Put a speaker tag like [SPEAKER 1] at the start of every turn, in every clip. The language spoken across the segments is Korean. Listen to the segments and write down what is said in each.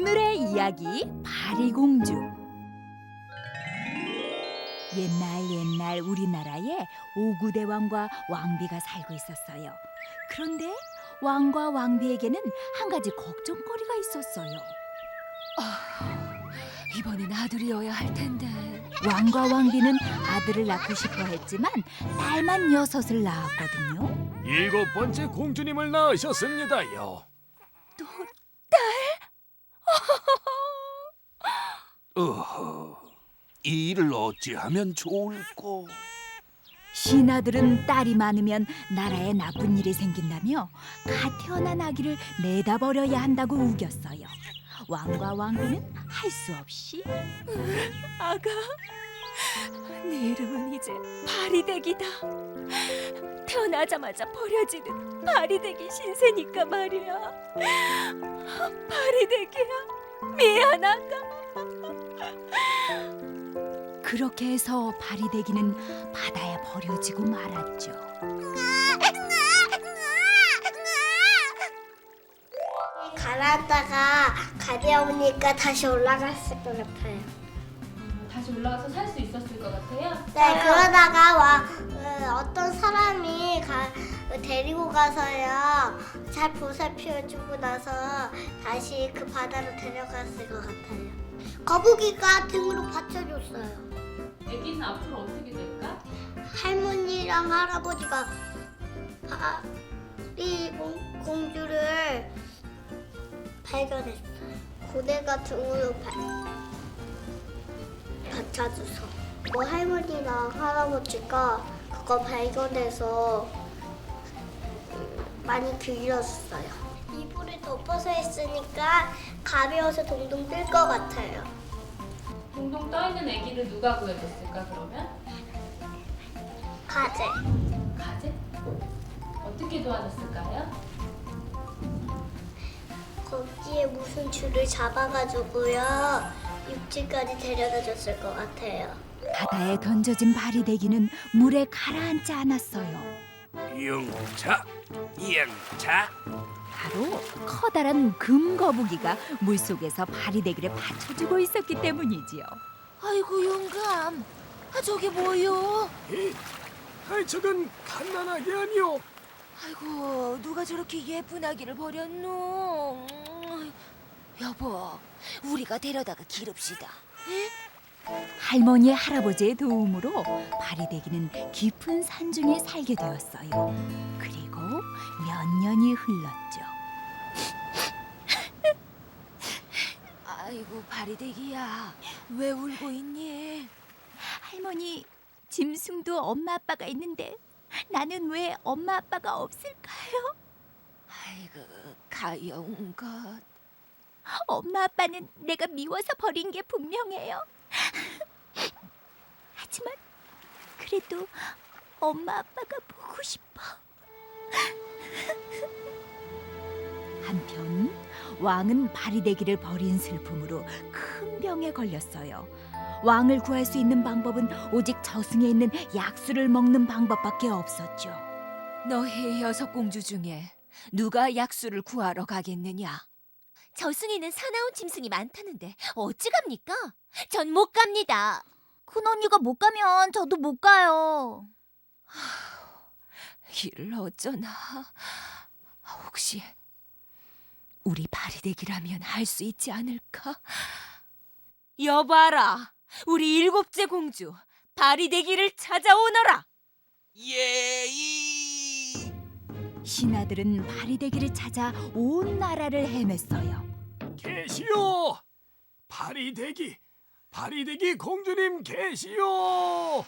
[SPEAKER 1] 오늘의 이야기 파리공주. 옛날 우리나라에 오구대왕과 왕비가 살고 있었어요. 그런데 왕과 왕비에게는 한 가지 걱정거리가 있었어요.
[SPEAKER 2] 이번엔 아들이어야 할 텐데.
[SPEAKER 1] 왕과 왕비는 아들을 낳고 싶어 했지만 딸만 6을 낳았거든요.
[SPEAKER 3] 7번째 공주님을 낳으셨습니다요.
[SPEAKER 1] 또
[SPEAKER 4] 이 일을 어찌하면 좋을꼬?
[SPEAKER 1] 신하들은 딸이 많으면 나라에 나쁜 일이 생긴다며 갓 태어난 아기를 내다버려야 한다고 우겼어요. 왕과 왕비는 할 수 없이
[SPEAKER 2] 아가, 내 이름은 이제 파리대기다. 태어나자마자 버려지는 파리대기 신세니까 말이야. 파리대기야, 미안하다.
[SPEAKER 1] 그렇게 해서 파리대기는 바다에 버려지고 말았죠.
[SPEAKER 5] 가라앉다가 가려우니까 다시 올라갔을 것 같아요.
[SPEAKER 6] 다시 올라가서 살 수 있었을 것 같아요?
[SPEAKER 5] 네, 그러다가 어떤 사람이 데리고 가서요. 잘 보살펴주고 나서 다시 그 바다로 데려갔을 것 같아요. 거북이가 등으로 받쳐줬어요.
[SPEAKER 6] 아기는 앞으로 어떻게 될까?
[SPEAKER 5] 할머니랑 할아버지가 파리 공주를 발견했어요. 고대가 등으로 받쳐줘서 할머니랑 할아버지가 그거 발견해서 많이 길렀어요. 이불을 덮어서 했으니까 가벼워서 동동 뜰 것 같아요.
[SPEAKER 6] 동동 떠있는 아기를 누가 구해줬을까 그러면?
[SPEAKER 5] 가재.
[SPEAKER 6] 가재? 어떻게 도와줬을까요?
[SPEAKER 5] 거기에 무슨 줄을 잡아가지고요. 육지까지 데려다 줬을 것 같아요.
[SPEAKER 1] 바다에 던져진 파리대기는 물에 가라앉지 않았어요.
[SPEAKER 4] 영차.
[SPEAKER 1] 바로 커다란 금거북이가 물속에서 파리대기를 받쳐주고 있었기 때문이지요.
[SPEAKER 2] 아이고 영감, 저게 뭐요?
[SPEAKER 3] 저건 갓난아기 아니오.
[SPEAKER 2] 아이고, 누가 저렇게 예쁜 아기를 버렸노? 여보, 우리가 데려다가 기릅시다.
[SPEAKER 1] 할머니, 할아버지의 도움으로 파리대기는 깊은 산중에 살게 되었어요. 그리고 몇 년이 흘렀죠.
[SPEAKER 2] 아이고, 파리대기야, 왜 울고 있니?
[SPEAKER 1] 할머니, 짐승도 엄마 아빠가 있는데 나는 왜 엄마 아빠가 없을까요?
[SPEAKER 2] 아이고, 가여운 것.
[SPEAKER 1] 엄마 아빠는 내가 미워서 버린 게 분명해요. 하지만 그래도 엄마 아빠가 보고 싶어. 한편 왕은 파리대기를 버린 슬픔으로 큰 병에 걸렸어요. 왕을 구할 수 있는 방법은 오직 저승에 있는 약수를 먹는 방법밖에 없었죠.
[SPEAKER 2] 너희 6공주 중에 누가 약수를 구하러 가겠느냐?
[SPEAKER 7] 저승에는 사나운 짐승이 많다는데 어찌 갑니까? 전 못 갑니다.
[SPEAKER 1] 큰언니가 못 가면 저도 못 가요.
[SPEAKER 2] 이를 어쩌나. 혹시 우리 파리대기라면 할 수 있지 않을까? 여봐라, 우리 7째 공주 파리대기를 찾아오너라.
[SPEAKER 4] 예이.
[SPEAKER 1] 신하들은 파리대기를 찾아 온 나라를 헤맸어요.
[SPEAKER 3] 계시오. 파리대기 공주님 계시오.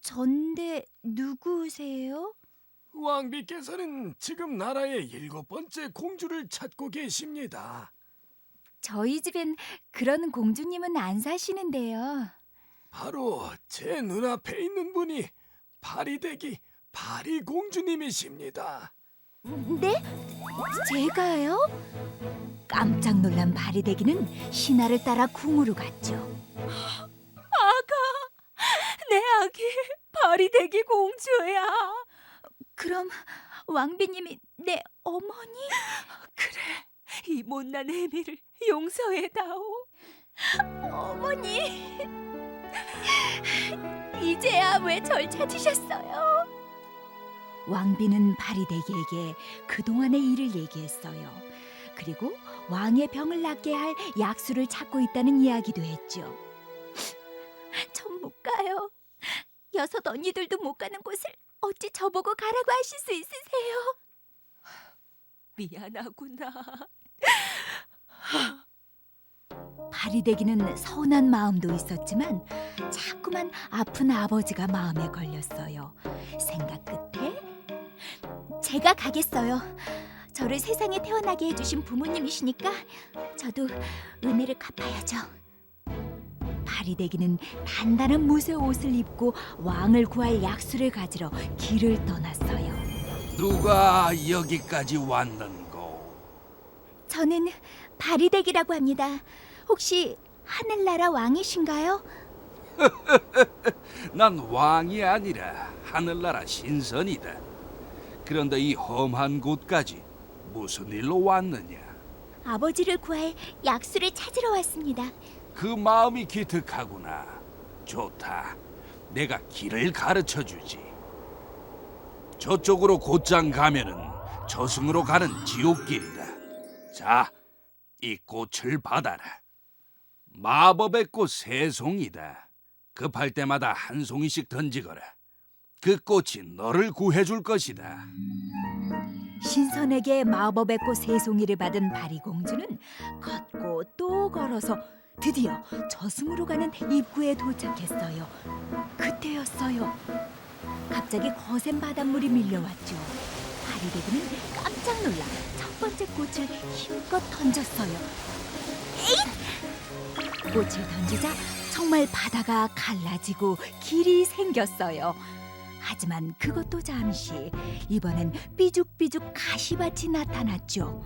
[SPEAKER 1] 전데 누구세요?
[SPEAKER 3] 왕비께서는 지금 나라의 7번째 공주를 찾고 계십니다.
[SPEAKER 1] 저희 집엔 그런 공주님은 안 사시는데요.
[SPEAKER 3] 바로 제 눈앞에 있는 분이 파리 공주님이십니다.
[SPEAKER 1] 네? 제가요? 깜짝 놀란 파리대기는 신하를 따라 궁으로 갔죠.
[SPEAKER 2] 아가, 내 아기 파리대기 공주야.
[SPEAKER 1] 그럼 왕비님이 내 어머니?
[SPEAKER 2] 그래, 이 못난 애미를 용서해다오.
[SPEAKER 1] 어머니, 이제야 왜 절 찾으셨어요? 왕비는 바리대기에게 그동안의 일을 얘기했어요. 그리고 왕의 병을 낫게 할 약수를 찾고 있다는 이야기도 했죠. 전 못 가요. 6 언니들도 못 가는 곳을 어찌 저보고 가라고 하실 수 있으세요?
[SPEAKER 2] 미안하구나.
[SPEAKER 1] 바리대기는 서운한 마음도 있었지만 자꾸만 아픈 아버지가 마음에 걸렸어요. 생각 끝에 제가 가겠어요. 저를 세상에 태어나게 해주신 부모님이시니까 저도 은혜를 갚아야죠. 바리대기는 단단한 무쇠 옷을 입고 왕을 구할 약수를 가지러 길을 떠났어요.
[SPEAKER 4] 누가 여기까지 왔는고?
[SPEAKER 1] 저는 바리대기라고 합니다. 혹시 하늘나라 왕이신가요?
[SPEAKER 4] 난 왕이 아니라 하늘나라 신선이다. 그런데 이 험한 곳까지 무슨 일로 왔느냐?
[SPEAKER 1] 아버지를 구할 약수를 찾으러 왔습니다.
[SPEAKER 4] 그 마음이 기특하구나. 좋다. 내가 길을 가르쳐 주지. 저쪽으로 곧장 가면은 저승으로 가는 지옥길이다. 자, 이 꽃을 받아라. 마법의 꽃 3송이다. 급할 때마다 한 송이씩 던지거라. 그 꽃이 너를 구해줄 것이다.
[SPEAKER 1] 신선에게 마법의 꽃 3송이를 받은 바리공주는 걷고 또 걸어서 드디어 저승으로 가는 입구에 도착했어요. 그때였어요. 갑자기 거센 바닷물이 밀려왔죠. 바리대기는 깜짝 놀라 첫 번째 꽃을 힘껏 던졌어요. 에잇! 꽃을 던지자 정말 바다가 갈라지고 길이 생겼어요. 하지만 그것도 잠시. 이번엔 삐죽삐죽 가시밭이 나타났죠.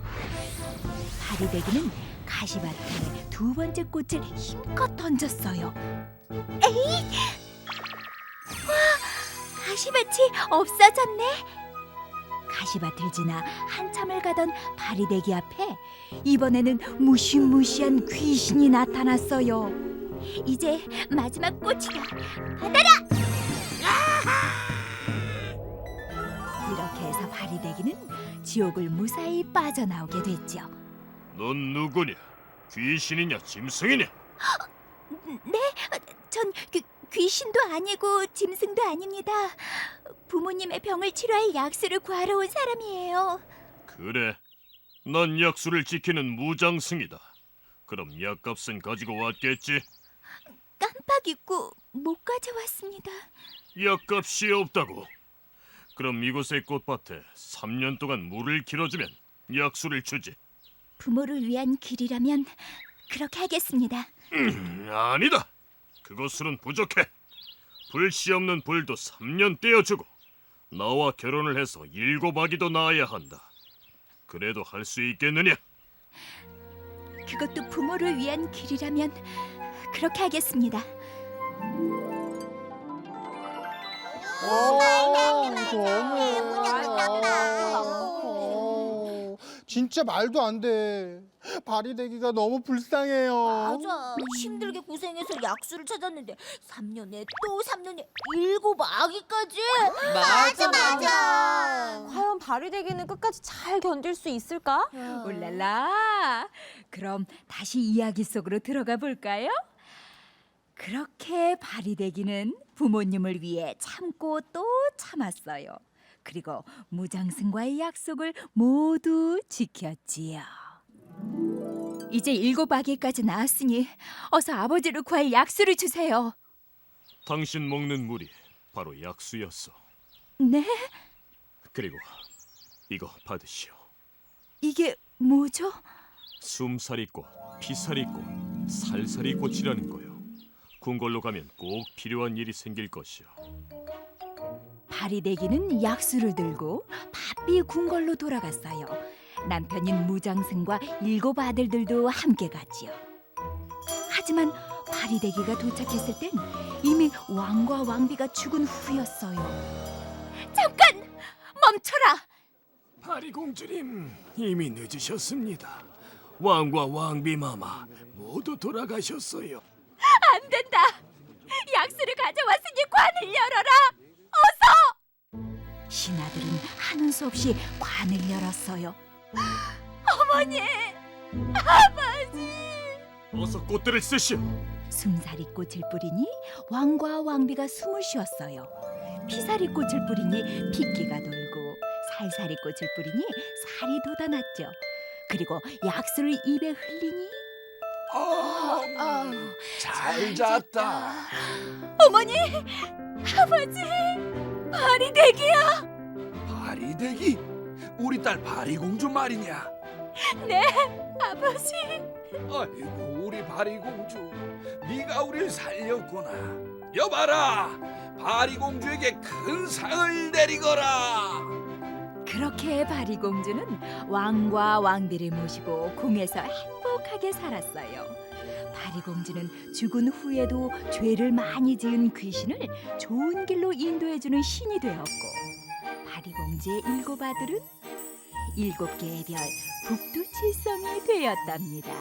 [SPEAKER 1] 바리대기는 가시밭에 2번째 꽃을 힘껏 던졌어요. 에잇! 와, 가시밭이 없어졌네. 가시밭을 지나 한참을 가던 바리대기 앞에 이번에는 무시무시한 귀신이 나타났어요. 이제 마지막 꽃이다. 받아라! 이렇게 해서 바리대기는 지옥을 무사히 빠져나오게 됐죠.
[SPEAKER 8] 넌 누구냐? 귀신이냐 짐승이냐?
[SPEAKER 1] 네? 전 귀신도 아니고 짐승도 아닙니다. 부모님의 병을 치료할 약수를 구하러 온 사람이에요.
[SPEAKER 8] 그래, 넌 약수를 지키는 무장승이다. 그럼 약값은 가지고 왔겠지?
[SPEAKER 1] 깜빡 잊고 못 가져왔습니다.
[SPEAKER 8] 약값이 없다고? 그럼 이곳의 꽃밭에 3년 동안 물을 길어주면 약수를 주지.
[SPEAKER 1] 부모를 위한 길이라면 그렇게 하겠습니다.
[SPEAKER 8] 아니다. 그것으로는 부족해. 불씨 없는 불도 3년 떼어주고 나와 결혼을 해서 7아기도 낳아야 한다. 그래도 할 수 있겠느냐?
[SPEAKER 1] 그것도 부모를 위한 길이라면 그렇게 하겠습니다.
[SPEAKER 9] 진짜 말도 안 돼. 바리대기가 너무 불쌍해요.
[SPEAKER 7] 맞아. 힘들게 고생해서 약수를 찾았는데 3년에 또 3년에 7아기까지.
[SPEAKER 2] 맞아.
[SPEAKER 10] 과연 바리대기는 끝까지 잘 견딜 수 있을까?
[SPEAKER 1] 올랄라. 그럼 다시 이야기 속으로 들어가 볼까요? 그렇게 바리대기는 부모님을 위해 참고 또 참았어요. 그리고 무장승과의 약속을 모두 지켰지요. 이제 7아기까지 낳았으니 어서 아버지를 구할 약수를 주세요.
[SPEAKER 8] 당신 먹는 물이 바로 약수였어.
[SPEAKER 1] 네?
[SPEAKER 8] 그리고 이거 받으시오.
[SPEAKER 1] 이게 뭐죠?
[SPEAKER 8] 숨사리꽃, 피사리꽃, 살사리꽃이라는 거요. 궁궐로 가면 꼭 필요한 일이 생길 것이오.
[SPEAKER 1] 바리대기는 약수를 들고 바삐 궁궐로 돌아갔어요. 남편인 무장승과 7 아들들도 함께 갔지요. 하지만 바리대기가 도착했을 땐 이미 왕과 왕비가 죽은 후였어요. 잠깐! 멈춰라!
[SPEAKER 3] 바리공주님, 이미 늦으셨습니다. 왕과 왕비마마 모두 돌아가셨어요.
[SPEAKER 2] 안 된다. 약수를 가져왔으니 관을 열어라.
[SPEAKER 1] 신하들은 하는 수 없이 관을 열었어요.
[SPEAKER 2] 어머니, 아버지.
[SPEAKER 8] 어서 꽃들을 쓰시오.
[SPEAKER 1] 숭사리 꽃을 뿌리니 왕과 왕비가 숨을 쉬었어요. 피사리 꽃을 뿌리니 핏기가 돌고 살사리 꽃을 뿌리니 살이 돋아났죠. 그리고 약수를 입에 흘리니
[SPEAKER 4] 잘 잤다.
[SPEAKER 2] 어머니, 아버지, 파리대기야.
[SPEAKER 4] 파리대기? 우리 딸 파리공주 말이냐?
[SPEAKER 2] 네, 아버지.
[SPEAKER 4] 아이고 우리 파리공주, 네가 우릴 살렸구나. 여봐라, 파리공주에게 큰 상을 내리거라.
[SPEAKER 1] 그렇게 파리공주는 왕과 왕비를 모시고 궁에서 행복하게 살았어요. 파리공주는 죽은 후에도 죄를 많이 지은 귀신을 좋은 길로 인도해주는 신이 되었고, 파리공주의 7 아들은 7개의 별 북두칠성이 되었답니다.